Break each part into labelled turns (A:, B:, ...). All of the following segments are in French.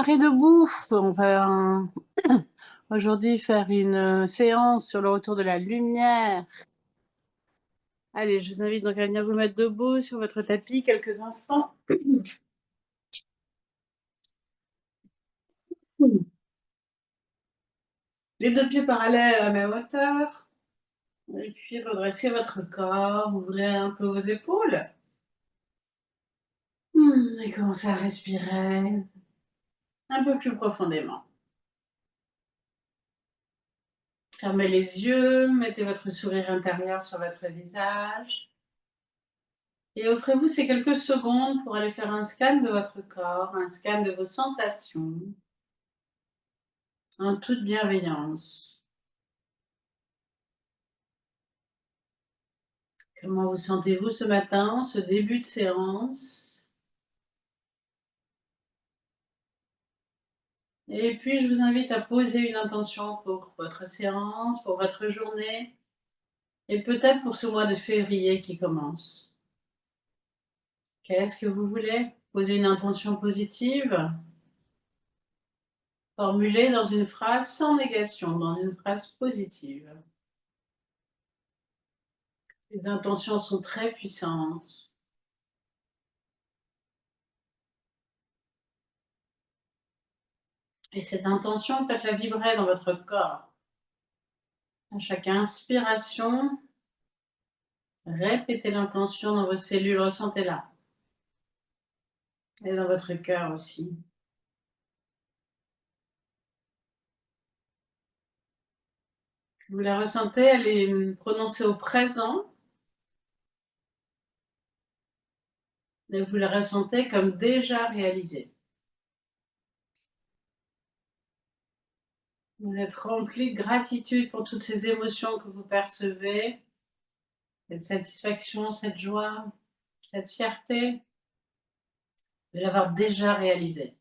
A: soirée debout. On va aujourd'hui faire une séance sur le retour de la lumière. Allez, je vous invite donc à venir vous mettre debout sur votre tapis quelques instants. Les deux pieds parallèles à la même hauteur. Et puis redressez votre corps, ouvrez un peu vos épaules. Et commencez à respirer un peu plus profondément. Fermez les yeux, mettez votre sourire intérieur sur votre visage. Et offrez-vous ces quelques secondes pour aller faire un scan de votre corps, un scan de vos sensations, en toute bienveillance. Comment vous sentez-vous ce matin, ce début de séance? Et puis, je vous invite à poser une intention pour votre séance, pour votre journée, et peut-être pour ce mois de février qui commence. Qu'est-ce que vous voulez? Poser une intention positive, formulée dans une phrase sans négation, dans une phrase positive. Les intentions sont très puissantes. Et cette intention, faites-la vibrer dans votre corps. À chaque inspiration, répétez l'intention dans vos cellules, ressentez-la. Et dans votre cœur aussi. Vous la ressentez, elle est prononcée au présent. Et vous la ressentez comme déjà réalisée. Vous êtes rempli de gratitude pour toutes ces émotions que vous percevez, cette satisfaction, cette joie, cette fierté de l'avoir déjà réalisée.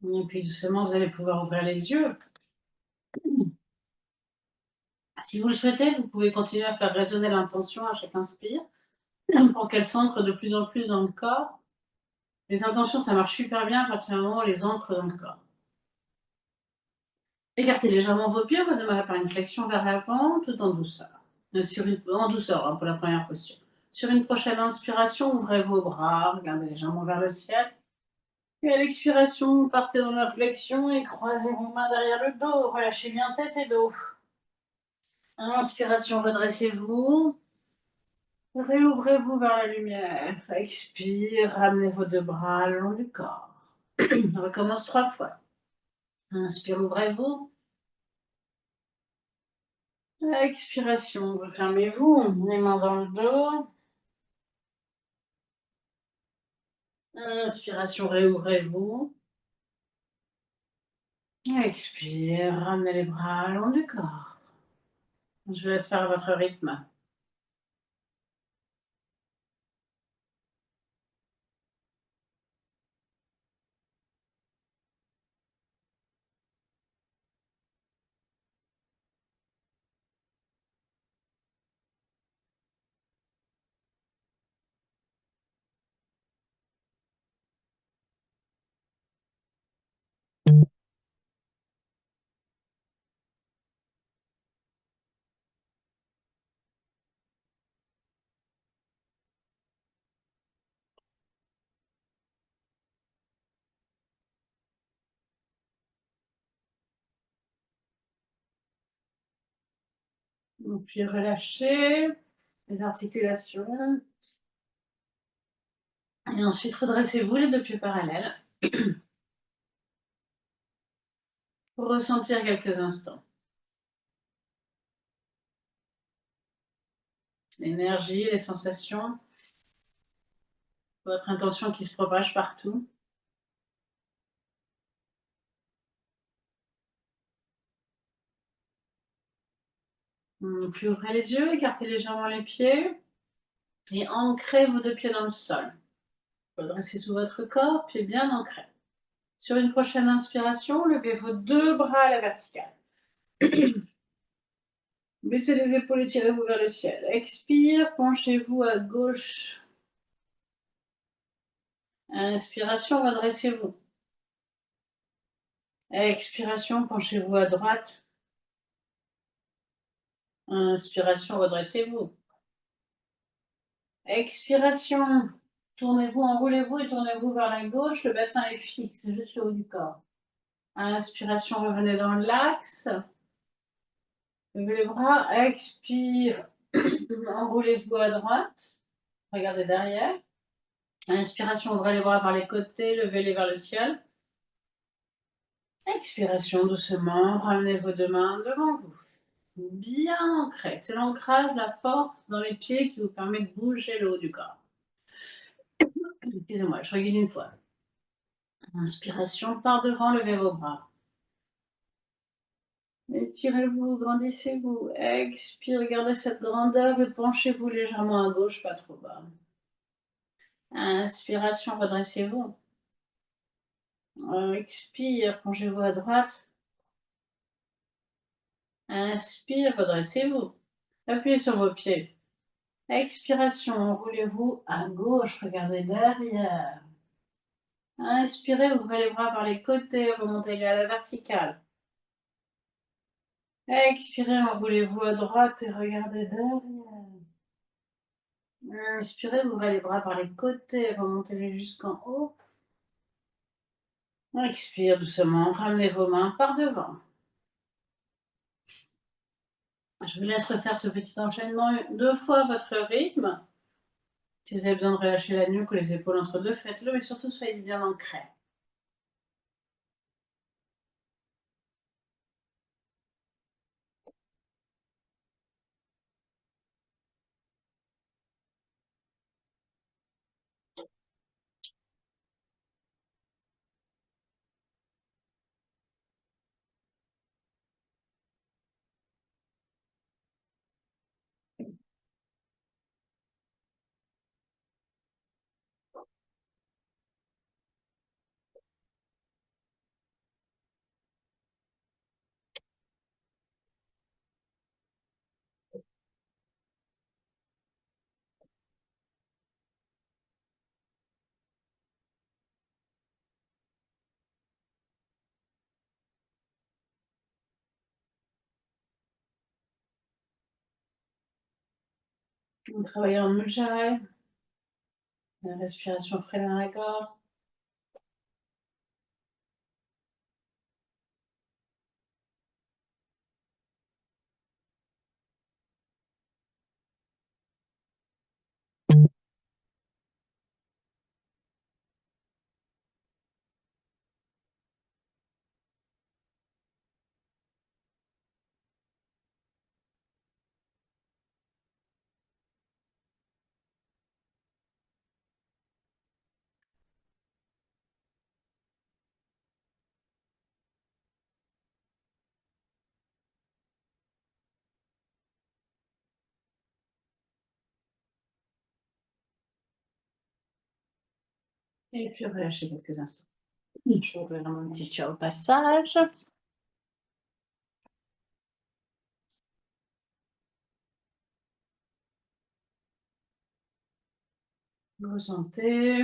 A: Et puis doucement, vous allez pouvoir ouvrir les yeux. Si vous le souhaitez, vous pouvez continuer à faire résonner l'intention à chaque inspire pour qu'elle s'ancre de plus en plus dans le corps. Les intentions, ça marche super bien à partir du moment où on les ancre dans le corps. Écartez légèrement vos pieds, on va démarrer par une flexion vers l'avant, tout en douceur. En douceur, hein, pour la première posture. Sur une prochaine inspiration, ouvrez vos bras, regardez légèrement vers le ciel. Et à l'expiration, partez dans la flexion et croisez vos mains derrière le dos. Relâchez bien tête et dos. Inspiration, redressez-vous. Réouvrez-vous vers la lumière. Expire, ramenez vos deux bras le long du corps. On recommence 3 fois. Inspire, ouvrez-vous. Expiration, refermez-vous, les mains dans le dos. Inspiration, réouvrez-vous. Expire, ramenez les bras le long du corps. Je vous laisse faire à votre rythme. Puis relâchez les articulations. Et ensuite, redressez-vous les deux pieds parallèles pour ressentir quelques instants. L'énergie, les sensations, votre intention qui se propage partout. Puis ouvrez les yeux, écartez légèrement les pieds et ancrez vos deux pieds dans le sol. Redressez tout votre corps, pieds bien ancrés. Sur une prochaine inspiration, levez vos deux bras à la verticale. Baissez les épaules et tirez-vous vers le ciel. Expire, penchez-vous à gauche. Inspiration, redressez-vous. Expiration, penchez-vous à droite. Inspiration, redressez-vous. Expiration, tournez-vous, enroulez-vous et tournez-vous vers la gauche. Le bassin est fixe, juste le haut du corps. Inspiration, revenez dans l'axe. Levez les bras. Expire, enroulez-vous à droite. Regardez derrière. Inspiration, ouvrez les bras par les côtés, levez-les vers le ciel. Expiration, doucement, ramenez vos deux mains devant vous. Bien ancré. C'est l'ancrage, la force dans les pieds qui vous permet de bouger le haut du corps. Excusez-moi, je regarde une fois. Inspiration, par devant, levez vos bras. Étirez-vous, grandissez-vous. Expire, gardez cette grandeur et penchez-vous légèrement à gauche, pas trop bas. Inspiration, redressez-vous. Expire, penchez-vous à droite. Inspire, redressez-vous. Appuyez sur vos pieds. Expiration, enroulez-vous à gauche, regardez derrière. Inspirez, ouvrez les bras par les côtés, remontez-les à la verticale. Expirez, enroulez-vous à droite et regardez derrière. Inspirez, ouvrez les bras par les côtés, remontez-les jusqu'en haut. Expire doucement, ramenez vos mains par devant. Je vous laisse refaire ce petit enchaînement 2 fois à votre rythme. Si vous avez besoin de relâcher la nuque ou les épaules entre deux, faites-le, mais surtout soyez bien ancrés. On travaille en Ujjayi, la respiration freine à la gorge. Et puis relâchez quelques instants. Je vais ouvrir mon petit chat au passage. Vous sentez.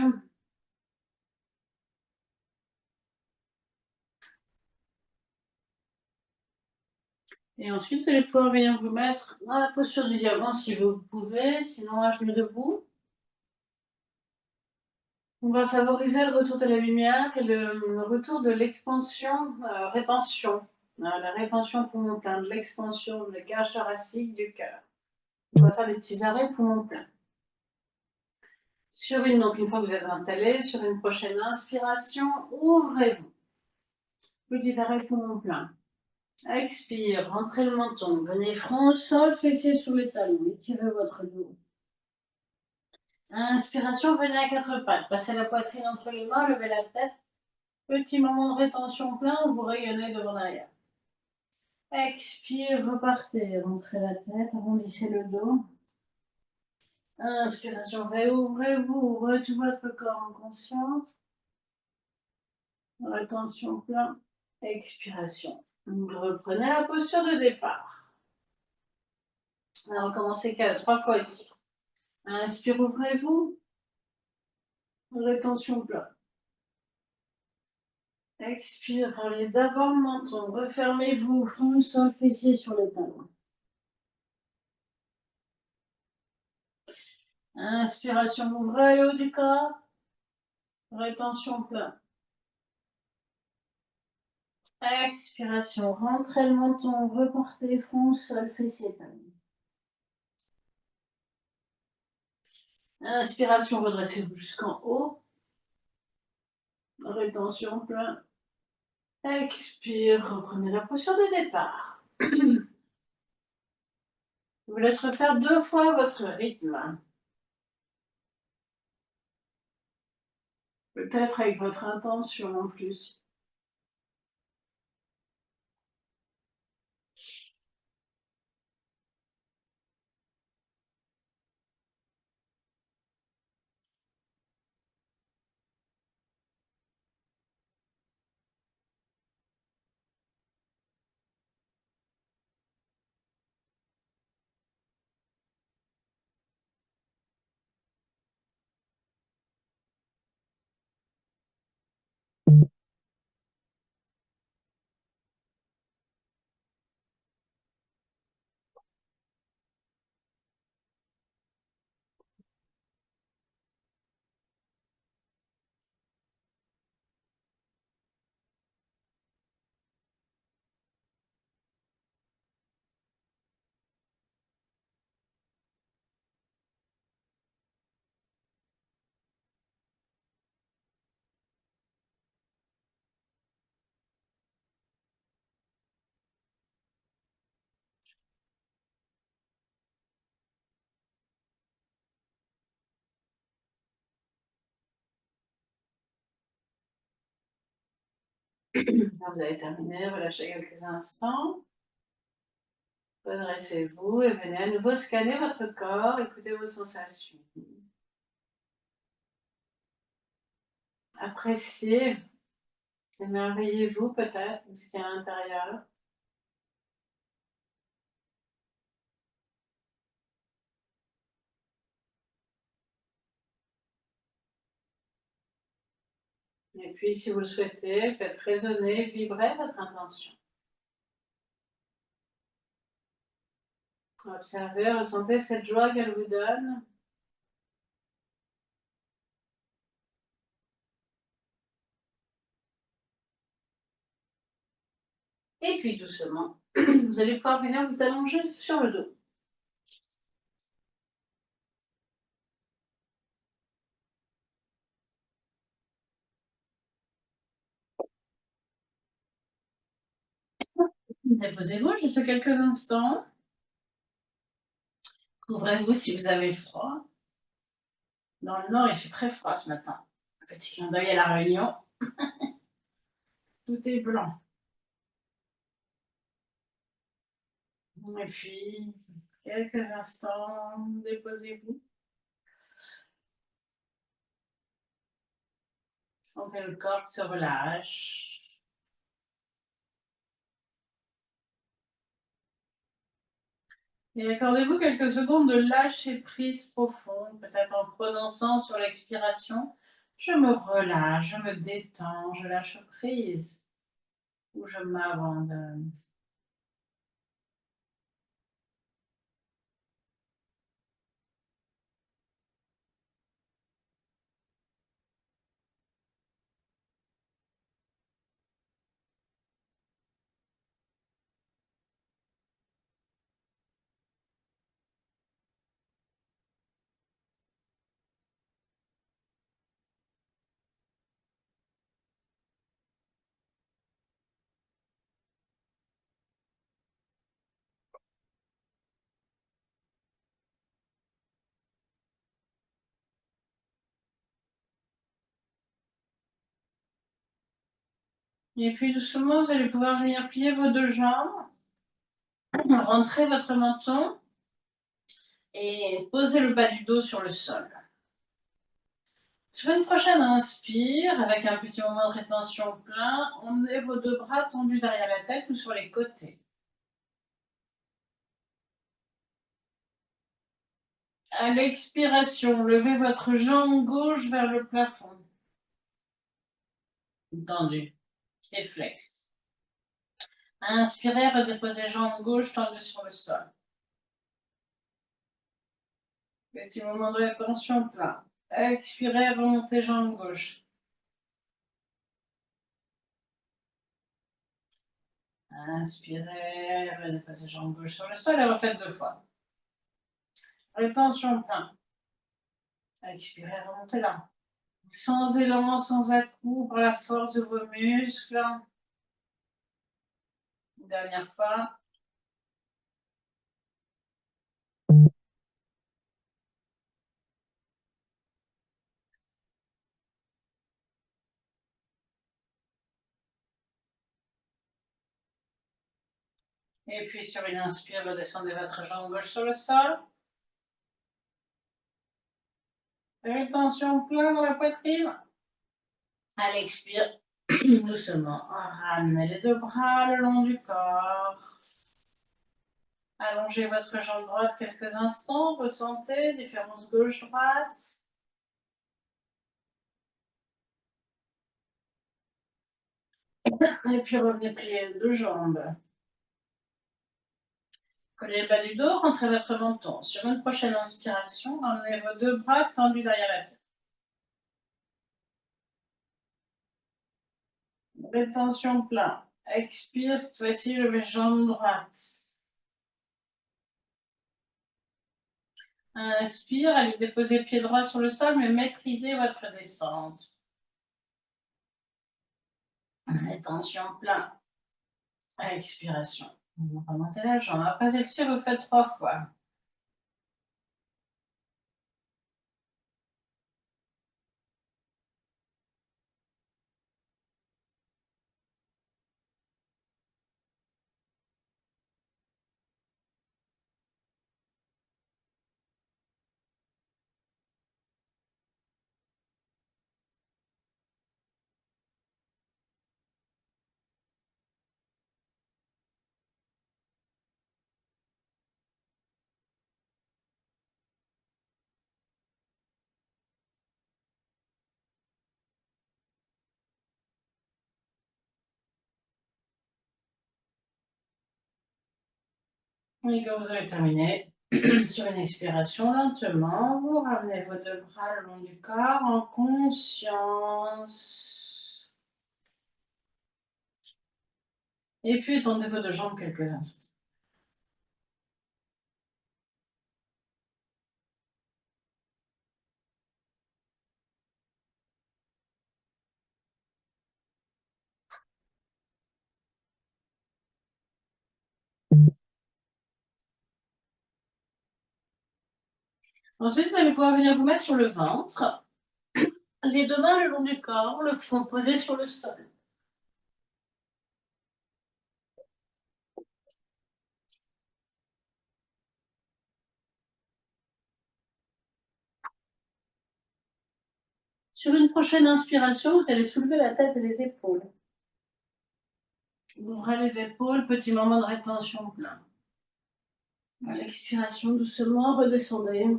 A: Et ensuite, vous allez pouvoir venir vous mettre dans la posture du diamant si vous pouvez, sinon à genoux debout. On va favoriser le retour de la lumière et le retour de l'expansion, rétention. La rétention poumon plein, de l'expansion de la cage thoracique du cœur. On va faire des petits arrêts poumon plein. Donc une fois que vous êtes installé, sur une prochaine inspiration, ouvrez-vous. Petit arrêt poumon plein. Expire, rentrez le menton, venez front au sol, fessiers sous les talons, étirez votre dos. Inspiration, venez à 4 pattes, passez la poitrine entre les mains, levez la tête. Petit moment de rétention plein, vous rayonnez devant derrière. Expire, repartez, rentrez la tête, arrondissez le dos. Inspiration, réouvrez-vous, ouvrez tout votre corps en conscience. Rétention plein. Expiration. Reprenez la posture de départ. On va recommencer 3 fois ici. Inspire, ouvrez-vous. Rétention plat. Expire, allez d'abord le menton. Refermez-vous, front, sol, fessier sur les talons. Inspiration, ouvrez le haut du corps. Rétention plat. Expiration, rentrez le menton, reportez front, sol, fessier, talons. Inspiration, redressez-vous jusqu'en haut. Rétention plein. Expire, reprenez la posture de départ. Je vous laisse refaire 2 fois votre rythme. Peut-être avec votre intention en plus. Vous avez terminé, relâchez quelques instants. Redressez-vous et venez à nouveau scanner votre corps, écoutez vos sensations. Appréciez, émerveillez-vous peut-être de ce qu'il y a à l'intérieur. Et puis, si vous le souhaitez, faites résonner, vibrer votre intention. Observez, ressentez cette joie qu'elle vous donne. Et puis, doucement, vous allez pouvoir venir vous allonger sur le dos. Déposez-vous juste quelques instants. Couvrez-vous si vous avez froid. Dans le nord, il fait très froid ce matin. Petit clin d'œil à la Réunion. Tout est blanc. Et puis, quelques instants, déposez-vous. Sentez le corps qui se relâche. Et accordez-vous quelques secondes de lâcher prise profonde, peut-être en prononçant sur l'expiration, je me relâche, je me détends, je lâche prise ou je m'abandonne. Et puis doucement, vous allez pouvoir venir plier vos 2 jambes, rentrer votre menton et poser le bas du dos sur le sol. Sur une prochaine inspire, avec un petit moment de rétention plein, emmenez vos 2 bras tendus derrière la tête ou sur les côtés. À l'expiration, levez votre jambe gauche vers le plafond. Tendu. Pied flex. Inspirez, redéposez jambe gauche tendue sur le sol. Petit moment de rétention plein. Expirez, remontez jambe gauche. Inspirez, redéposez jambe gauche sur le sol et refaites 2 fois. Rétention plein. Expirez, remontez là. Sans élan, sans à-coup, par la force de vos muscles. Dernière fois. Et puis sur une inspire, redescendez votre jambe gauche sur le sol. Rétention plein dans la poitrine. À l'expire, doucement, ramenez les 2 bras le long du corps. Allongez votre jambe droite quelques instants, ressentez différence gauche-droite. Et puis revenez plier les 2 jambes. Collez le bas du dos, rentrez votre menton. Sur une prochaine inspiration, ramenez vos 2 bras tendus derrière la tête. Rétention plein. Expire, cette fois-ci, levez jambe droite. Inspire, allez déposer pied droit sur le sol, mais maîtrisez votre descente. Rétention plein. Expiration. On va remonter la jambe. Après celle-ci, vous faites 3 fois. Et quand vous avez terminé, sur une expiration, lentement, vous ramenez vos 2 bras le long du corps en conscience. Et puis étendez vos 2 jambes quelques instants. Ensuite, vous allez pouvoir venir vous mettre sur le ventre. Les 2 mains le long du corps, le front posé sur le sol. Sur une prochaine inspiration, vous allez soulever la tête et les épaules. Ouvrez les épaules, petit moment de rétention plein. À l'expiration, doucement, redescendez.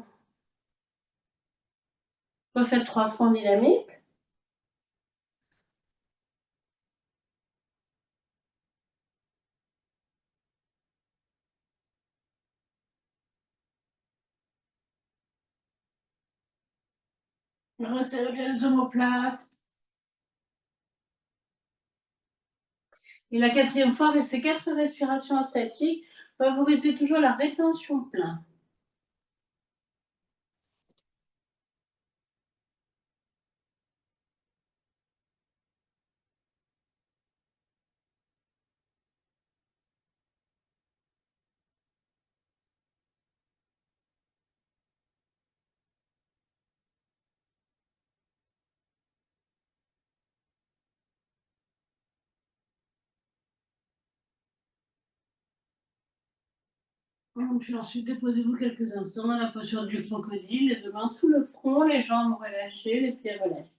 A: Refaites 3 fois en dynamique. Resserrez bien les omoplates. Et la 4e fois, avec ces 4 respirations statiques, favorisez toujours la rétention plein. Puis ensuite, déposez-vous quelques instants dans la posture du crocodile, les 2 mains sous le front, les jambes relâchées, les pieds relâchés.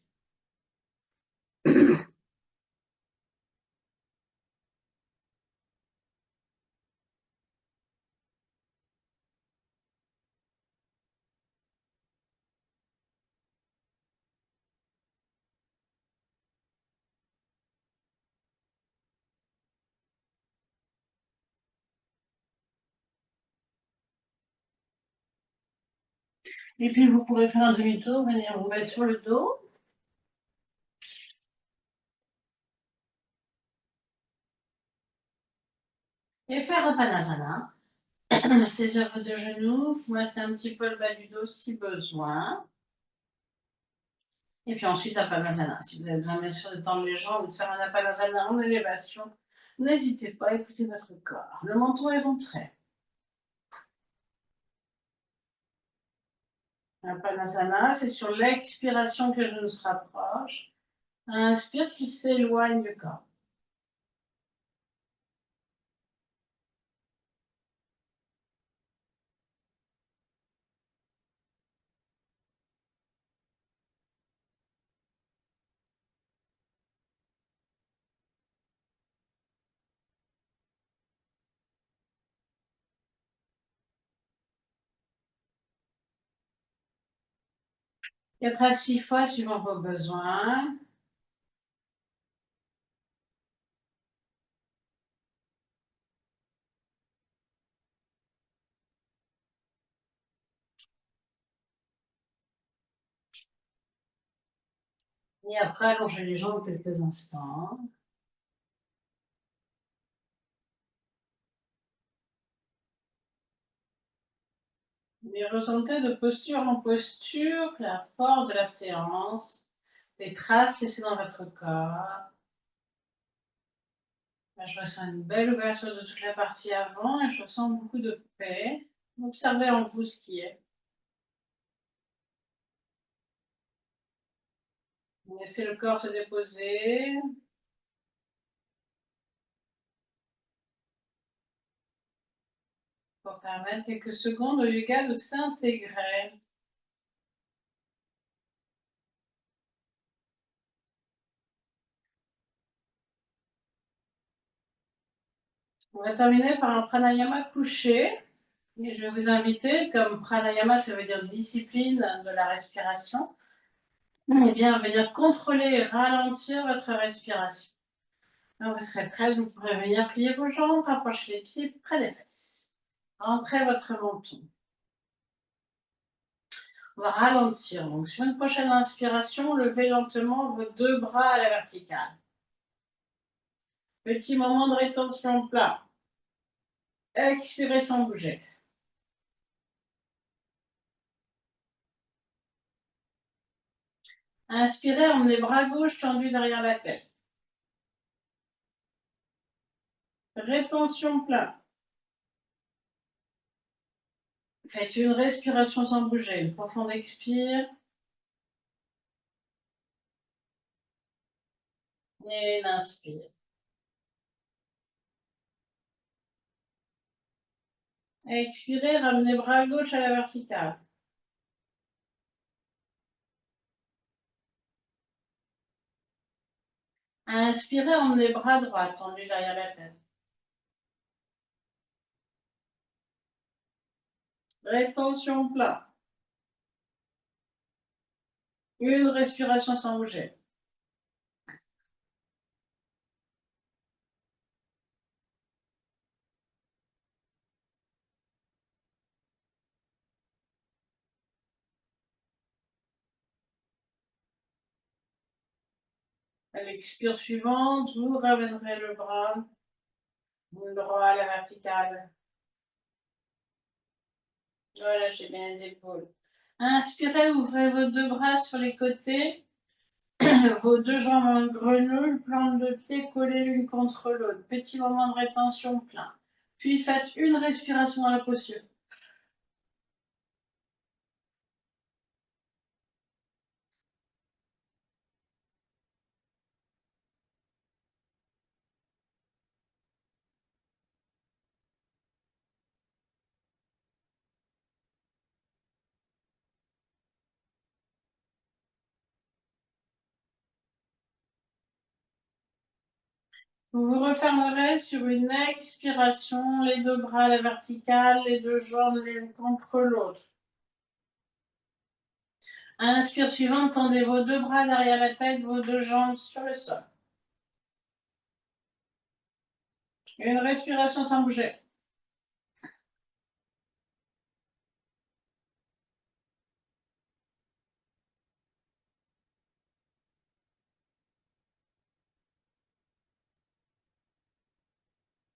A: Et puis vous pourrez faire un demi-tour, venir vous mettre sur le dos. Et faire un Padmasana. Saisir vos deux genoux, vous massez un petit peu le bas du dos si besoin. Et puis ensuite, Padmasana. Si vous avez besoin, bien sûr, de tendre les jambes ou de faire un Padmasana en élévation, n'hésitez pas à écouter votre corps. Le menton est ventré. Padmasana, c'est sur l'expiration que le genou se rapproche. Inspire, puis s'éloigne du corps. Quatre à 6 fois suivant vos besoins. Et après, allongez les jambes quelques instants. Et ressentez de posture en posture la force de la séance, les traces laissées dans votre corps. Là, je ressens une belle ouverture de toute la partie avant et je ressens beaucoup de paix. Observez en vous ce qui est. Laissez le corps se déposer. Pour permettre quelques secondes au yoga de s'intégrer. On va terminer par un pranayama couché. Et je vais vous inviter, comme pranayama, ça veut dire discipline de la respiration, eh bien, à venir contrôler et ralentir votre respiration. Quand vous serez prête, vous pourrez venir plier vos jambes, rapprocher les pieds près des fesses. Rentrez votre menton. On va ralentir. Donc, sur une prochaine inspiration, levez lentement vos deux bras à la verticale. Petit moment de rétention plat. Expirez sans bouger. Inspirez, emmenez bras gauche tendu derrière la tête. Rétention plat. Faites une respiration sans bouger. Une profonde expire. Et une inspire. Expirez, ramenez bras gauche à la verticale. Inspirez, emmenez bras droit tendu derrière la tête. Rétention plat. Une respiration sans bouger. À l'expire suivante, vous ramènerez le bras droit à la verticale. Relâchez bien les épaules. Inspirez, ouvrez vos deux bras sur les côtés. Vos deux jambes en grenouille, plantes de pied collées l'une contre l'autre. Petit moment de rétention plein. Puis faites une respiration à la posture. Vous vous refermerez sur une expiration, les deux bras à la verticale, les deux jambes l'une contre l'autre. Inspire suivante, tendez vos deux bras derrière la tête, vos deux jambes sur le sol. Une respiration sans bouger.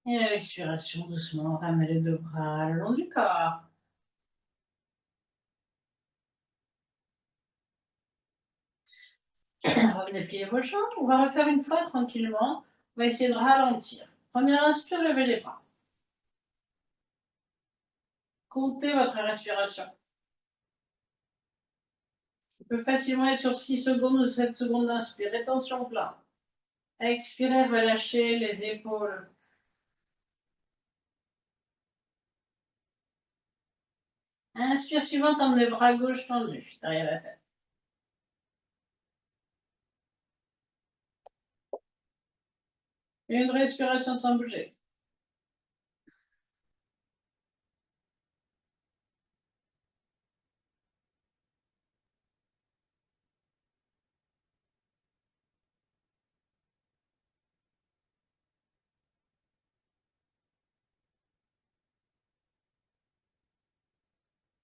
A: Et à l'expiration, doucement, ramenez les deux bras le long du corps. Revenez plier vos jambes. On va refaire une fois tranquillement. On va essayer de ralentir. Première inspire, levez les bras. Comptez votre respiration. On peut facilement être sur 6 secondes ou 7 secondes d'inspire. Rétention plein. Expirez, relâchez les épaules. Inspire suivante, emmenez bras gauche tendu derrière la tête. Une respiration sans bouger.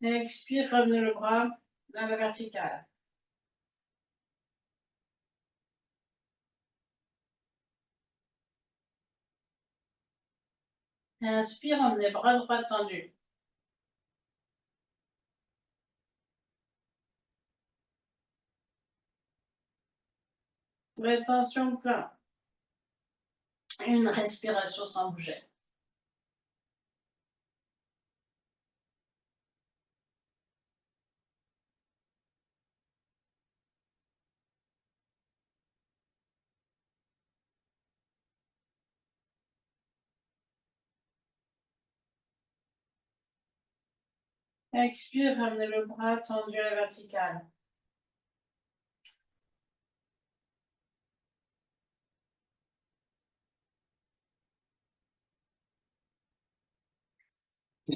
A: Expire, ramenez le bras dans la verticale. Inspire, emmenez bras droit tendu. Rétention plein. Une respiration sans bouger. Expire, ramenez le bras tendu à la verticale.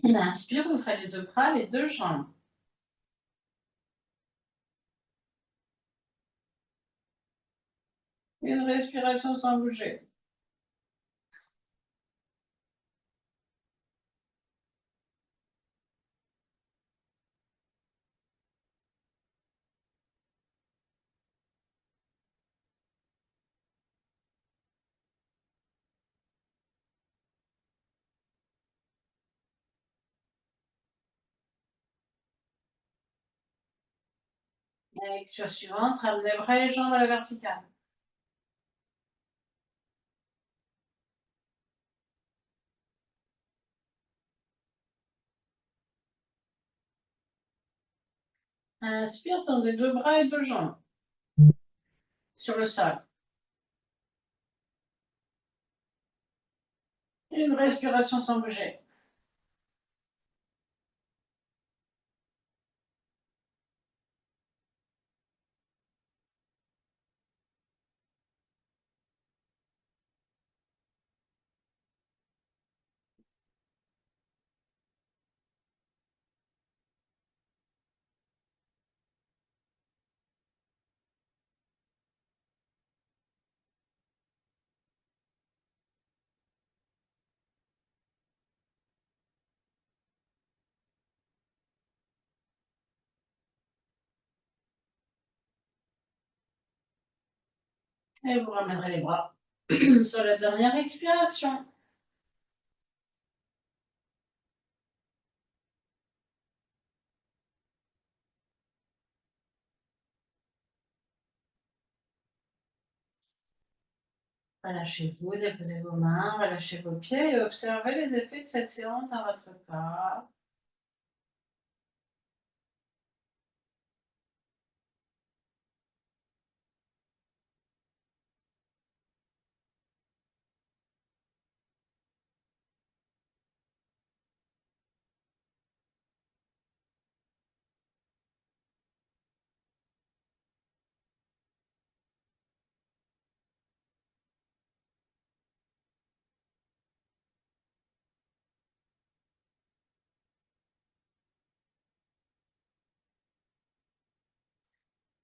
A: Inspire, ouvrez les deux bras, les deux jambes. Une respiration sans bouger. Expire suivante, ramenez bras et jambes à la verticale. Inspire, tendez deux bras et deux jambes sur le sol. Une respiration sans bouger. Et vous ramènerez les bras sur la dernière expiration. Relâchez-vous, déposez vos mains, relâchez vos pieds et observez les effets de cette séance dans votre corps.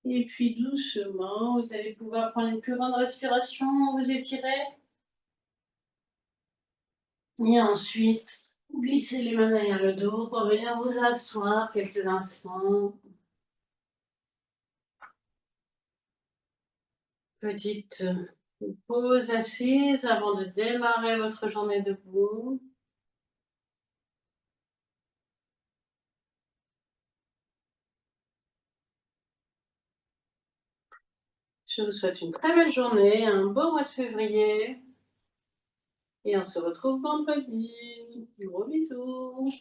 A: Et puis doucement, vous allez pouvoir prendre une plus grande respiration, vous étirer. Et ensuite, glissez les mains derrière le dos pour venir vous asseoir quelques instants. Petite Une pause assise avant de démarrer votre journée debout. Je vous souhaite une très belle journée, un beau mois de février et on se retrouve vendredi. Gros bisous.